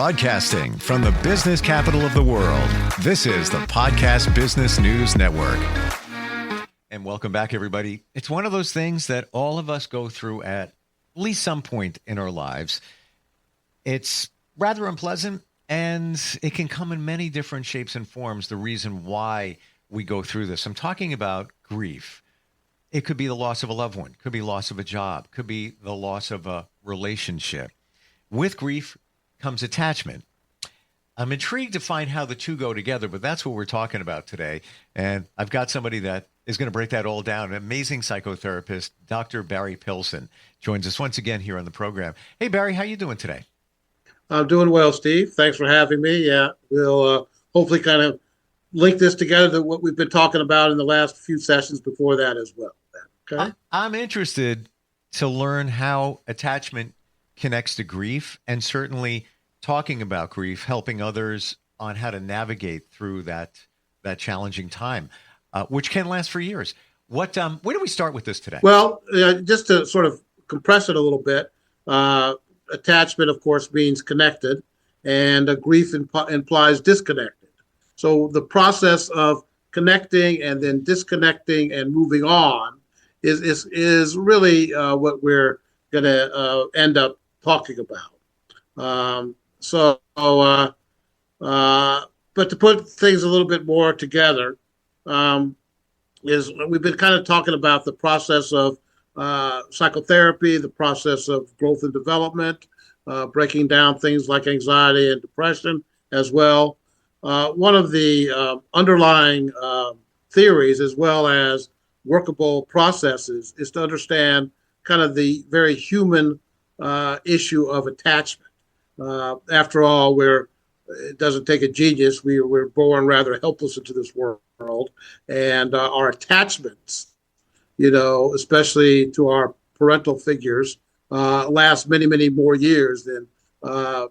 Broadcasting from the business capital of the world, this is the Podcast Business News Network. And welcome back, everybody. It's one of those things that all of us go through at least some point in our lives. It's rather unpleasant, and it can come in many different shapes and forms, the reason why we go through this. I'm talking about grief. It could be the loss of a loved one, could be loss of a job, could be the loss of a relationship. With grief comes attachment. I'm intrigued to find how the two go together, but that's what we're talking about today. And I've got somebody that is going to break that all down. An amazing psychotherapist, Dr. Barry Pilson, joins us once again here on the program. Hey, Barry, how you doing today? I'm doing well, Steve. Thanks for having me. Yeah, we'll hopefully kind of link this together to what we've been talking about in the last few sessions before that as well. Okay. I'm interested to learn how attachment connects to grief, and certainly talking about grief, helping others on how to navigate through that challenging time, which can last for years. Where do we start with this today? Well, just to sort of compress it a little bit, attachment, of course, means connected, and grief implies disconnected. So the process of connecting and then disconnecting and moving on is really what we're going to end up talking about. But to put things a little bit more together, is we've been kind of talking about the process of psychotherapy, the process of growth and development, breaking down things like anxiety and depression as well. One of the underlying theories, as well as workable processes, is to understand kind of the very human issue of attachment. After all, it doesn't take a genius. We're born rather helpless into this world, and our attachments, especially to our parental figures, last many, many more years than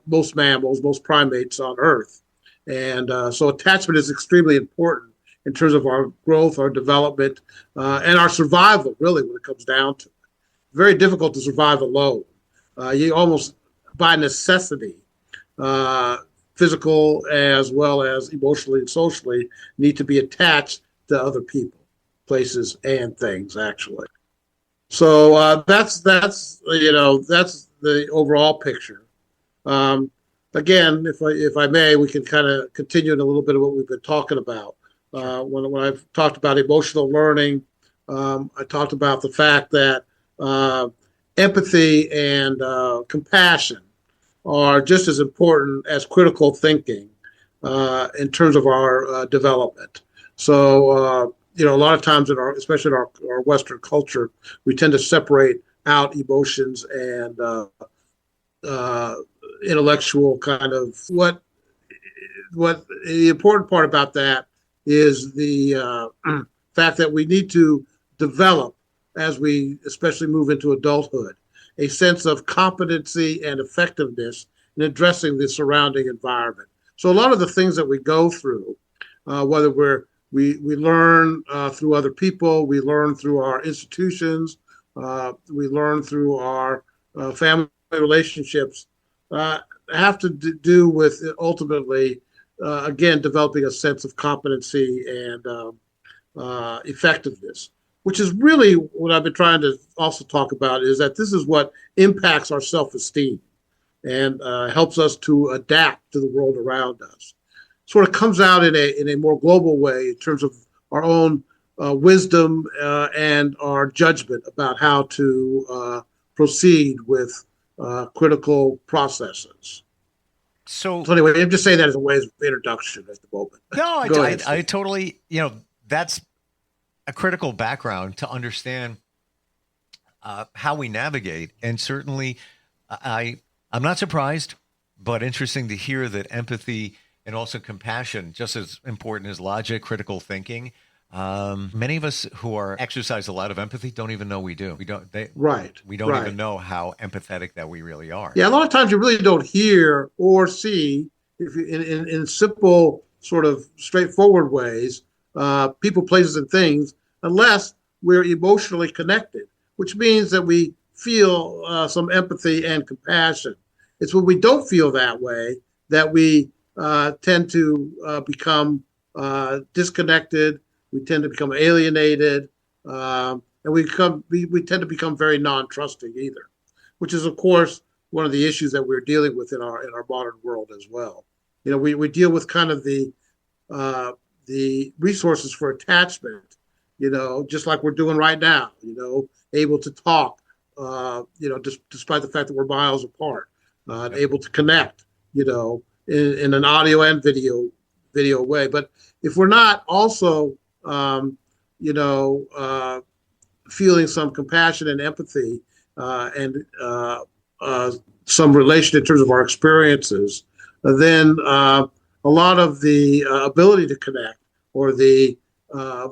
most mammals, most primates on Earth. And so attachment is extremely important in terms of our growth, our development, and our survival, really, when it comes down to it. Very difficult to survive alone. You almost, by necessity, physical as well as emotionally and socially, need to be attached to other people, places, and things, actually. So that's the overall picture. Again, if I may, we can kind of continue in a little bit of what we've been talking about. When I've talked about emotional learning, I talked about the fact that empathy and compassion are just as important as critical thinking in terms of our development. So, a lot of times, especially in our Western culture, we tend to separate out emotions and intellectual kind of what the important part about that is the fact that we need to develop, as we especially move into adulthood, a sense of competency and effectiveness in addressing the surrounding environment. So a lot of the things that we go through, whether we learn through other people, we learn through our institutions, we learn through our family relationships, have to do with ultimately, again, developing a sense of competency and effectiveness, which is really what I've been trying to also talk about, is that this is what impacts our self-esteem and helps us to adapt to the world around us. Sort of comes out in a more global way in terms of our own wisdom and our judgment about how to proceed with critical processes. So anyway, I'm just saying that as a way of introduction at the moment. No, I totally, that's a critical background to understand how we navigate. And certainly I'm not surprised, but interesting to hear that empathy and also compassion, just as important as logic, critical thinking. Many of us who exercise a lot of empathy don't even know we do. We don't even know how empathetic that we really are. Yeah, a lot of times you really don't hear or see, if you, in simple, sort of straightforward ways, people, places, and things, unless we're emotionally connected, which means that we feel some empathy and compassion. It's when we don't feel that way that we tend to become disconnected. We tend to become alienated, and we tend to become very non-trusting either, which is of course one of the issues that we're dealing with in our modern world as well. We deal with kind of the resources for attachment, just like we're doing right now, able to talk, despite the fact that we're miles apart, able to connect, in an audio and video way. But if we're not also, feeling some compassion and empathy, and some relation in terms of our experiences, then a lot of the ability to connect or the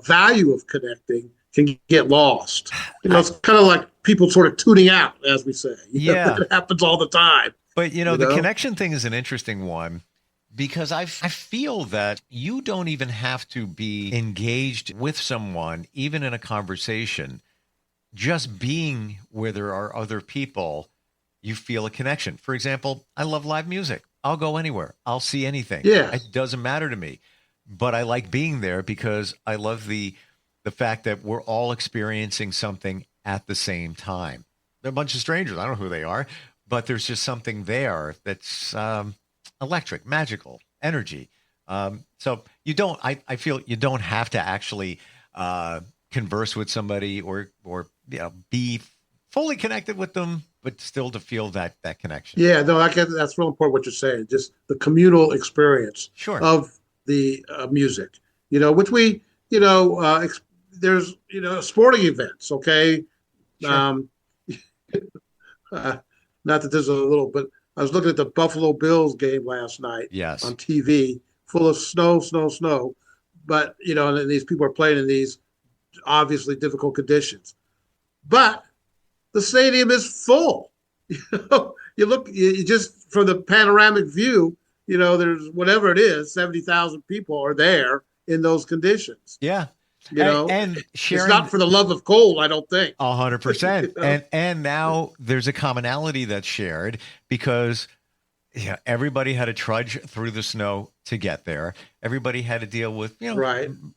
value of connecting can get lost. It's kind of like people sort of tuning out, as we say. Yeah. It happens all the time. But, the connection thing is an interesting one, because I feel that you don't even have to be engaged with someone, even in a conversation. Just being where there are other people, you feel a connection. For example, I love live music. I'll go anywhere. I'll see anything. Yeah. It doesn't matter to me. But I like being there because I love the fact that we're all experiencing something at the same time. They're a bunch of strangers. I don't know who they are, but there's just something there that's electric, magical, energy. So I feel you don't have to actually converse with somebody or be fully connected with them, but still to feel that connection. Yeah, no, that's real important what you're saying. Just the communal experience of the music, which we, there's, sporting events. Okay. Sure. Not that there's a little, but I was looking at the Buffalo Bills game last night. Yes. On TV, full of snow. But, and these people are playing in these obviously difficult conditions. But the stadium is full. You just from the panoramic view, there's whatever it is, 70,000 people are there in those conditions. Yeah. And sharing, it's not for the love of cold, I don't think. 100%. And now there's a commonality that's shared because everybody had to trudge through the snow to get there. Everybody had to deal with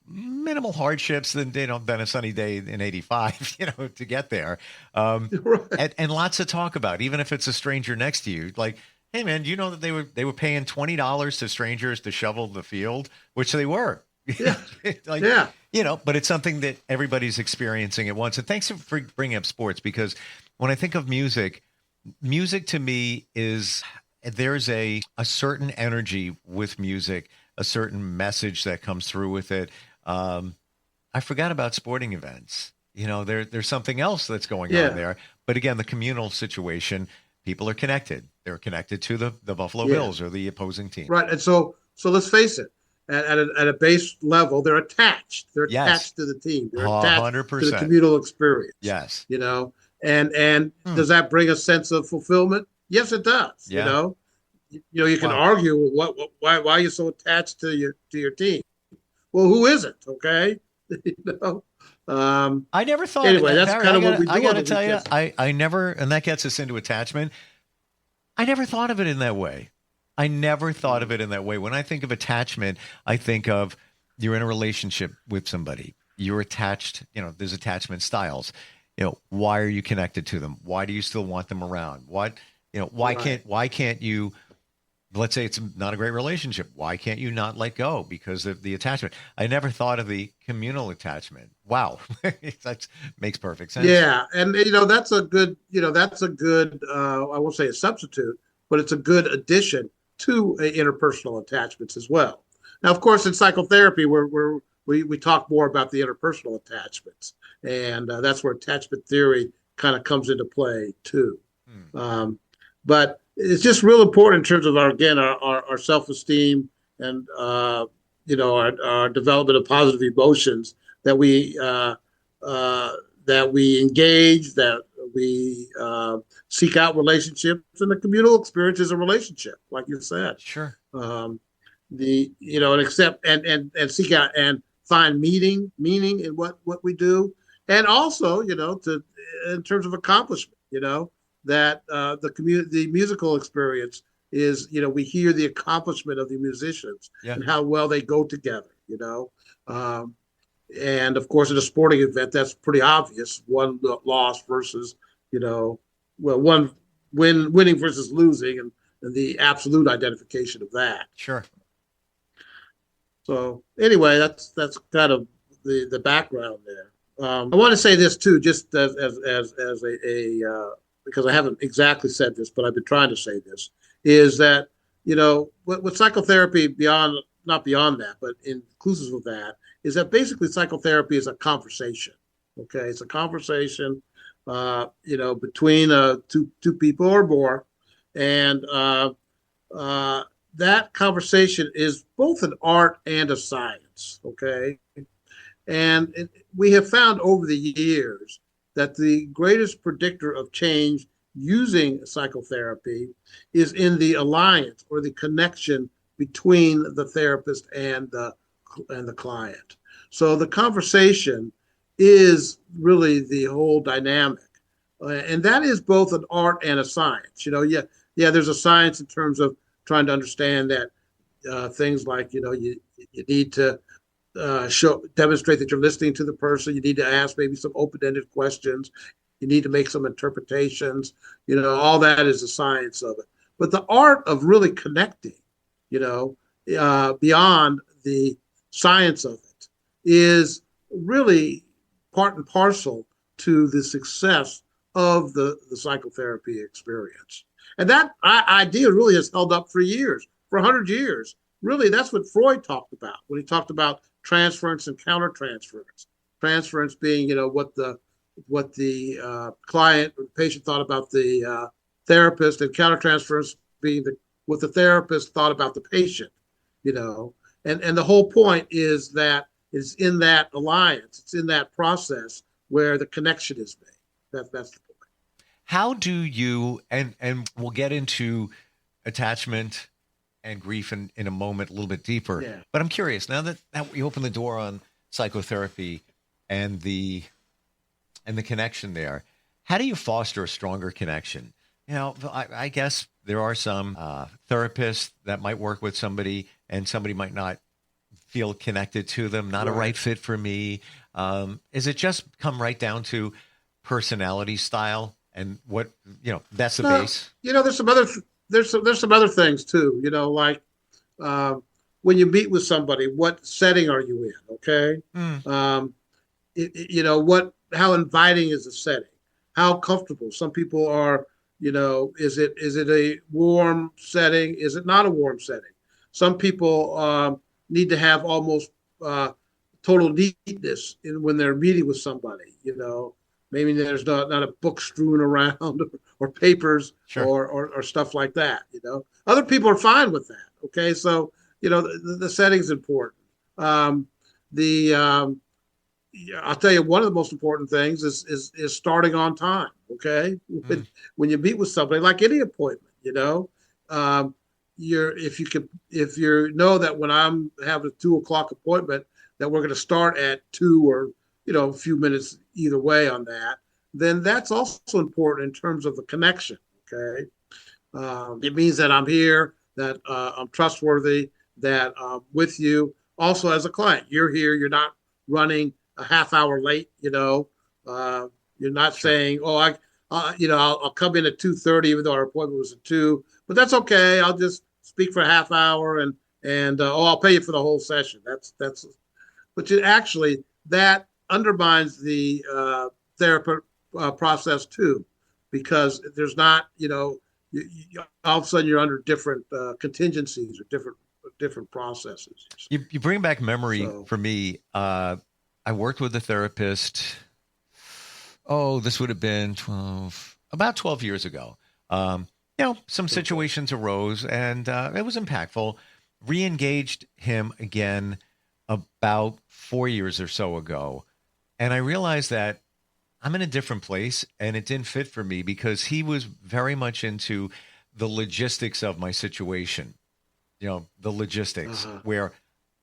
minimal hardships than a sunny day in 85 to get there. And lots to talk about, even if it's a stranger next to you. Like, hey man, do you know that they were paying $20 to strangers to shovel the field, which they were. Yeah. But it's something that everybody's experiencing at once. And thanks for bringing up sports, because when I think of music to me there's a certain energy with music, a certain message that comes through with it. I forgot about sporting events. There's something else that's going on there. But again, the communal situation, people are connected. They're connected to the Buffalo Bills or the opposing team. Right. And so let's face it. At a base level, they're attached. They're attached to the team. They're attached 100%. To the communal experience. Yes. And does that bring a sense of fulfillment? Yes, it does. Yeah. You can argue why are you so attached to your team? Well, who isn't? Okay. I never thought. Anyway, that's kind of what we do. I got to tell you, I never, and that gets us into attachment. I never thought of it in that way. When I think of attachment, I think of you're in a relationship with somebody. You're attached. There's attachment styles. Why are you connected to them? Why do you still want them around? Why can't you? Let's say it's not a great relationship. Why can't you not let go because of the attachment? I never thought of the communal attachment. Wow, that makes perfect sense. Yeah, and that's a good. I won't say a substitute, but it's a good addition to interpersonal attachments as well. Now, of course, in psychotherapy, we talk more about the interpersonal attachments, and that's where attachment theory kind of comes into play too. But it's just real important in terms of our self-esteem and our development of positive emotions that we engage, that we seek out relationships, and the communal experience is a relationship, like you said. Sure. And accept and seek out and find meaning in what we do, and also in terms of accomplishment. That the musical experience is, we hear the accomplishment of the musicians Yeah. and how well they go together, and of course, at a sporting event, that's pretty obvious. One loss versus, one winning versus losing, and the absolute identification of that. Sure. So anyway, that's kind of the background there. I want to say this too, just as a because I haven't exactly said this, but I've been trying to say this, is that with psychotherapy, not beyond that, but inclusive of that, is that basically psychotherapy is a conversation. Okay, it's a conversation, between two people or more, and that conversation is both an art and a science. Okay, and we have found over the years that the greatest predictor of change using psychotherapy is in the alliance or the connection between the therapist and the client. So the conversation is really the whole dynamic, and that is both an art and a science. There's a science in terms of trying to understand that things like you need to demonstrate that you're listening to the person. You need to ask maybe some open-ended questions. You need to make some interpretations. All that is the science of it. But the art of really connecting, beyond the science of it, is really part and parcel to the success of the psychotherapy experience. And that idea really has held up for years, for 100 years. Really, that's what Freud talked about when he talked about transference and countertransference. Transference being, what the client or the patient thought about the therapist, and countertransference being what the therapist thought about the patient. And the whole point is that it's in that alliance, it's in that process where the connection is made. That's the point. How do you, and we'll get into attachment and grief in a moment, a little bit deeper. Yeah. But I'm curious, now that we open the door on psychotherapy and the connection there, how do you foster a stronger connection? I guess there are some therapists that might work with somebody and somebody might not feel connected to them, not a right fit for me. Is it just come right down to personality style and what, that's the base? There's some other things too, like when you meet with somebody, what setting are you in? Okay. How inviting is the setting? How comfortable? Some people are, is it a warm setting? Is it not a warm setting? Some people need to have almost total neatness when they're meeting with somebody, maybe there's not a book strewn around or papers. Sure. or stuff like that. Other people are fine with that. Okay. So, the setting's important. I'll tell you, one of the most important things is starting on time. Okay. When you meet with somebody, like any appointment, if you know that when I'm having a 2:00 appointment, that we're going to start at 2 or, a few minutes either way on that, then that's also important in terms of the connection. Okay. It means that I'm here, that I'm trustworthy, that I'm with you. Also, as a client, you're here, you're not running a half hour late, you're not saying, oh, I'll come in at 2:30, even though our appointment was at 2, but that's okay. I'll just speak for a half hour and I'll pay you for the whole session. But actually that undermines the therapy process too, because there's not, all of a sudden you're under different contingencies or different processes. You bring back memory for me. I worked with a therapist. This would have been about 12 years ago. Some situations arose and it was impactful. Re-engaged him again about 4 years or so ago. And I realized that I'm in a different place and it didn't fit for me because he was very much into the logistics of my situation, the logistics, where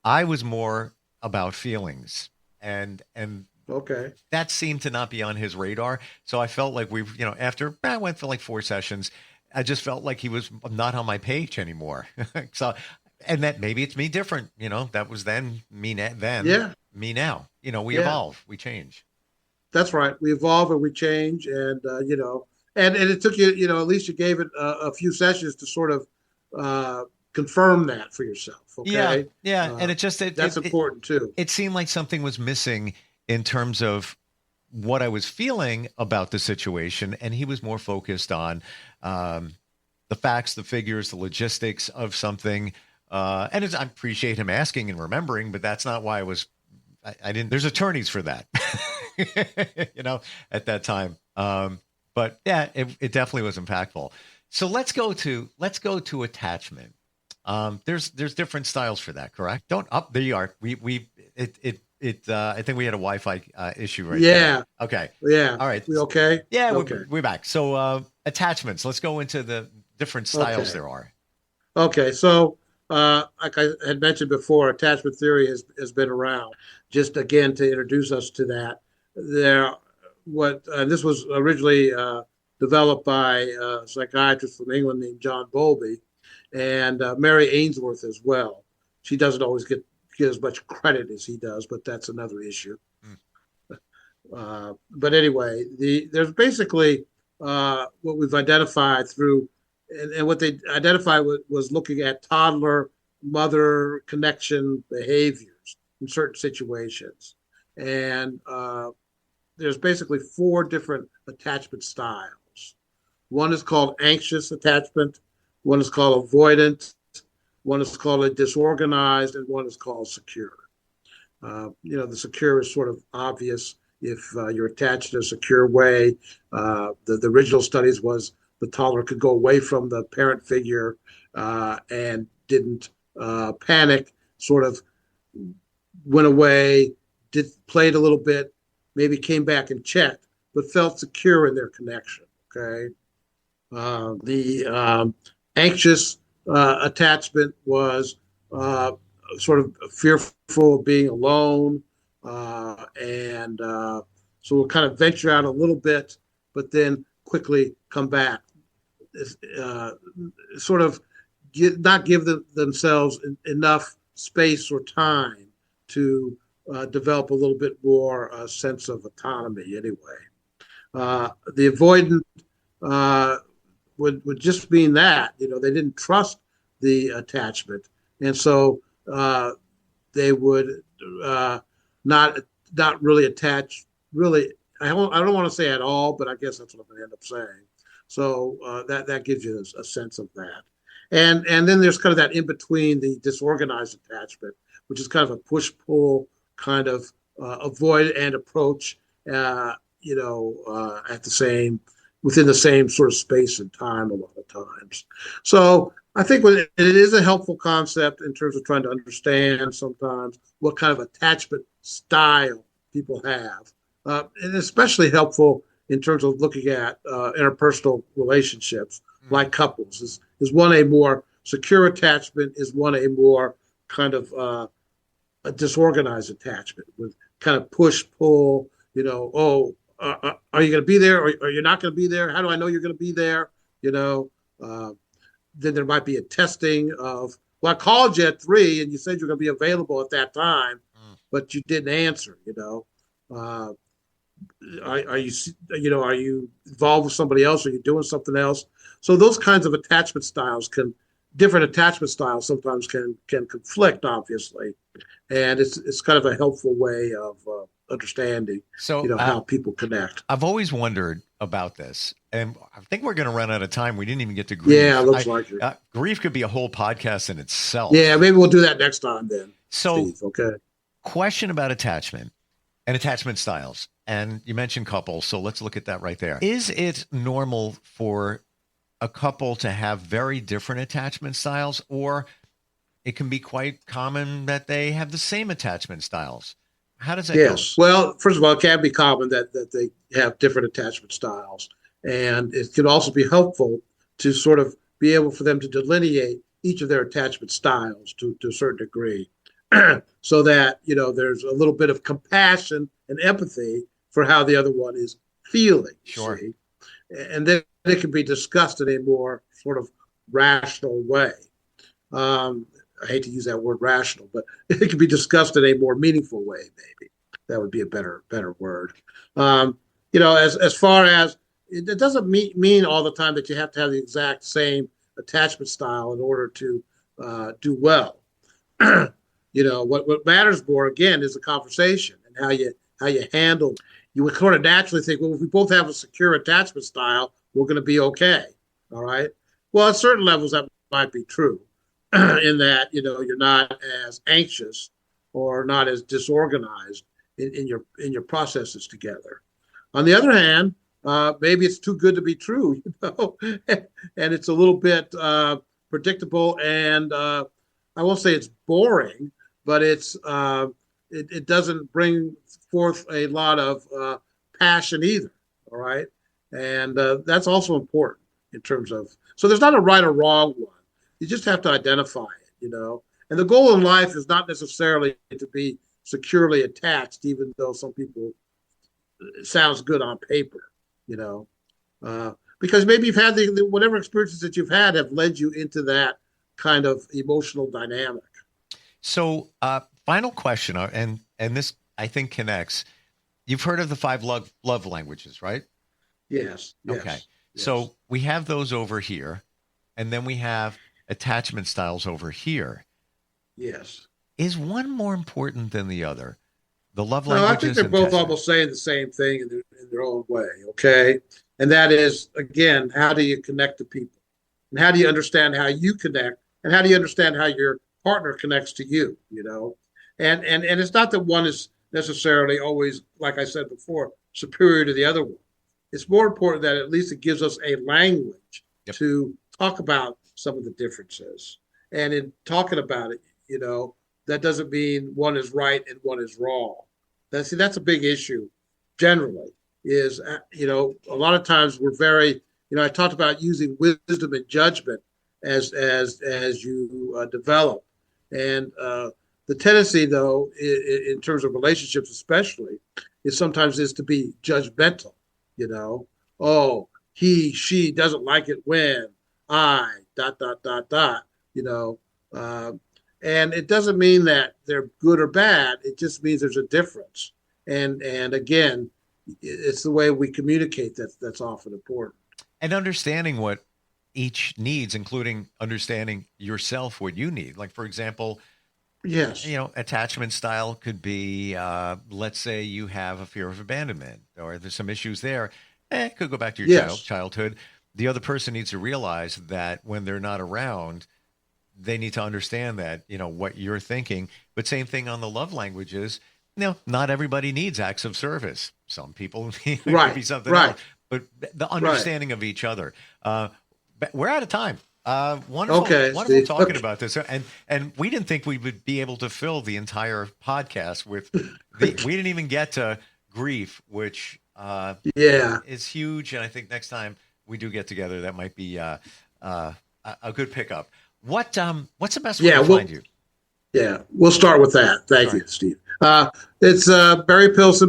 I was more about feelings and okay, that seemed to not be on his radar. So I felt like I went for like 4 sessions I just felt like he was not on my page anymore. So, and that maybe it's me different, that was then Yeah, me now, we yeah, evolve, we change. that's right. We evolve and we change, and and it took you, at least you gave it a few sessions to sort of uh, confirm that for yourself. Yeah. Okay, Yeah. uh, And it just, that's important too. it seemed like something was missing in terms of what I was feeling about the situation. And he was more focused on the facts, the figures, the logistics of something. I appreciate him asking and remembering, but that's not why I didn't, there's attorneys for that, at that time. But yeah, it definitely was impactful. So let's go to attachment. There's different styles for that, correct? Don't up. There you are. I think we had a Wi-Fi issue right Yeah, there. Okay. yeah. All right. We okay? Yeah, Okay. we're back. So attachments. Let's go into the different styles Okay. there are. Okay. So, like I had mentioned before, attachment theory has been around. Just again to introduce us to that, this was originally developed by a psychiatrist from England named John Bowlby, and Mary Ainsworth as well. She doesn't always get as much credit as he does, but that's another issue. But anyway, there's basically what we've identified through, and what they identified was looking at toddler mother connection behaviors in certain situations, and there's basically 4 different attachment styles. One is called anxious attachment, one is called avoidant, one is called a disorganized, and one is called secure. The secure is sort of obvious if you're attached in a secure way. The original studies was the toddler could go away from the parent figure and didn't panic, sort of went away, played a little bit, maybe came back and checked, but felt secure in their connection. Okay. The anxious attachment was sort of fearful of being alone, and so we'll kind of venture out a little bit, but then quickly come back. Sort of not give themselves enough space or time to develop a little bit more sense of autonomy. Anyway, the avoidant would just mean that they didn't trust the attachment, and so they would not really attach. Really, I don't want to say at all, but I guess that's what I'm going to end up saying. So that gives you a sense of that, and then there's kind of that in between, the disorganized attachment, which is kind of a push pull kind of avoid and approach. At the same within the same sort of space and time a lot of times. So I think it is a helpful concept in terms of trying to understand sometimes what kind of attachment style people have, and especially helpful in terms of looking at interpersonal relationships, like couples. Is one a more secure attachment? Is one a more kind of a disorganized attachment with kind of push pull? Are you going to be there, or you're not going to be there? How do I know you're going to be there? Then there might be a testing of, well, I called you at 3 and you said you're going to be available at that time, but you didn't answer. Are you involved with somebody else? Are you doing something else? So those kinds of different attachment styles sometimes can conflict, obviously, and it's kind of a helpful way of understanding, how people connect. I've always wondered about this, and I think we're going to run out of time. We didn't even get to grief. Yeah, it looks like it. Grief could be a whole podcast in itself. Yeah, maybe we'll do that next time then. So, Steve, okay. Question about attachment and attachment styles. And you mentioned couples, so let's look at that right there. Is it normal for a couple to have very different attachment styles, or it can be quite common that they have the same attachment styles? How does that go? Yes. Well, first of all, it can be common that they have different attachment styles. And it can also be helpful to sort of be able for them to delineate each of their attachment styles to a certain degree, so that, there's a little bit of compassion and empathy for how the other one is feeling. Sure. See? and then it can be discussed in a more sort of rational way. I hate to use that word rational, but it can be discussed in a more meaningful way. Maybe that would be a better word. As far as it doesn't mean all the time that you have to have the exact same attachment style in order to do well. What matters more again is the conversation and how you handle. You would sort of naturally think, well, if we both have a secure attachment style, we're going to be okay. All right. Well, at certain levels that might be true, in that you're not as anxious or not as disorganized in your processes together. On the other hand, maybe it's too good to be true, and it's a little bit predictable, and I won't say it's boring, but it doesn't bring forth a lot of passion either. All right, and that's also important in terms of. So there's not a right or wrong one. You just have to identify it, And the goal in life is not necessarily to be securely attached, even though some people it sounds good on paper, because maybe you've had whatever experiences that you've had have led you into that kind of emotional dynamic. So, final question, and this I think connects. You've heard of the 5 love languages, right? Yes. Okay. Yes. So we have those over here, and then we have attachment styles over here. Yes. Is one more important than the other? The love No, languages. I think they're both almost saying the same thing in their own way. Okay. And that is, again, how do you connect to people? And how do you understand how you connect? And how do you understand how your partner connects to you? And it's not that one is necessarily always, like I said before, superior to the other one. It's more important that at least it gives us a language to talk about some of the differences. And in talking about it, that doesn't mean one is right and one is wrong. That's a big issue generally is, a lot of times we're very, I talked about using wisdom and judgment as you develop. And the tendency, though, in terms of relationships especially, is sometimes is to be judgmental, oh, he, she doesn't like it when I, ... And it doesn't mean that they're good or bad. It just means there's a difference. And again, it's the way we communicate that's often important. And understanding what each needs, including understanding yourself, what you need. Like, for example, yes, attachment style could be, let's say you have a fear of abandonment or there's some issues there. It could go back to your childhood. The other person needs to realize that when they're not around, they need to understand that, what you're thinking. But same thing on the love languages. Not everybody needs acts of service. Some people need to be something else. But the understanding of each other. We're out of time. Wonderful talking about this. And we didn't think we would be able to fill the entire podcast with we didn't even get to grief, which is huge. And I think next time we do get together, that might be a good pickup. What's the best way to find you? Yeah, we'll start with that. Thank you, Steve. It's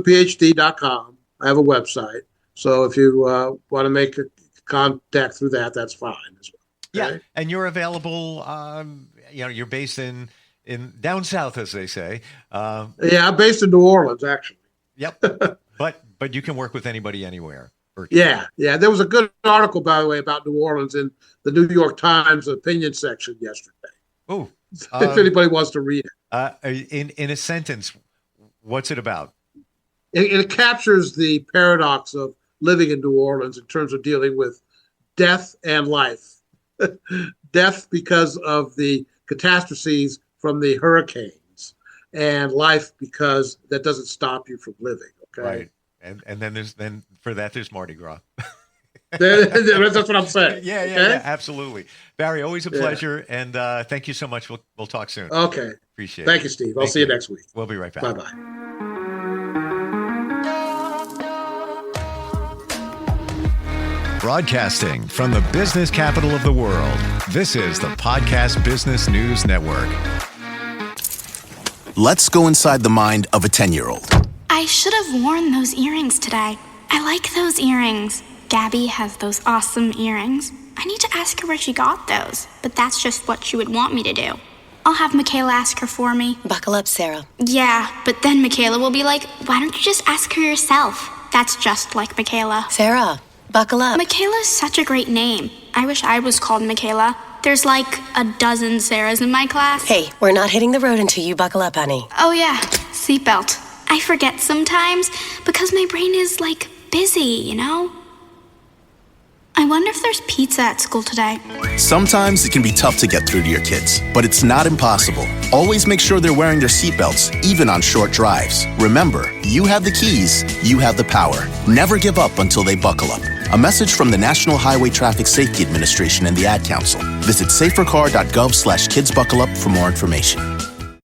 Ph.D.com. I have a website. So if you want to make a contact through that, that's fine as well. Okay? Yeah, and you're available, you're based in down south, as they say. I'm based in New Orleans, actually. Yep, but you can work with anybody anywhere. Yeah. There was a good article, by the way, about New Orleans in the New York Times opinion section yesterday. Oh, if anybody wants to read it. In a sentence, what's it about? It captures the paradox of living in New Orleans in terms of dealing with death and life. Death because of the catastrophes from the hurricanes, and life because that doesn't stop you from living. Okay. Right. And then for that there's Mardi Gras. That's what I'm saying. Yeah, absolutely. Barry, always a pleasure, and thank you so much. We'll talk soon. Okay. Appreciate it. Thank you, Steve. I'll see you next week. We'll be right back. Bye-bye. Broadcasting from the business capital of the world, this is the Podcast Business News Network. Let's go inside the mind of a 10-year-old. I should have worn those earrings today. I like those earrings. Gabby has those awesome earrings. I need to ask her where she got those, but that's just what she would want me to do. I'll have Michaela ask her for me. Buckle up, Sarah. Yeah, but then Michaela will be like, why don't you just ask her yourself? That's just like Michaela. Sarah, buckle up. Michaela's such a great name. I wish I was called Michaela. There's like a dozen Sarahs in my class. Hey, we're not hitting the road until you buckle up, honey. Oh yeah, seatbelt. I forget sometimes because my brain is like busy, you know? I wonder if there's pizza at school today. Sometimes it can be tough to get through to your kids, but it's not impossible. Always make sure they're wearing their seatbelts, even on short drives. Remember, you have the keys, you have the power. Never give up until they buckle up. A message from the National Highway Traffic Safety Administration and the Ad Council. Visit safercar.gov/kidsbuckleup for more information.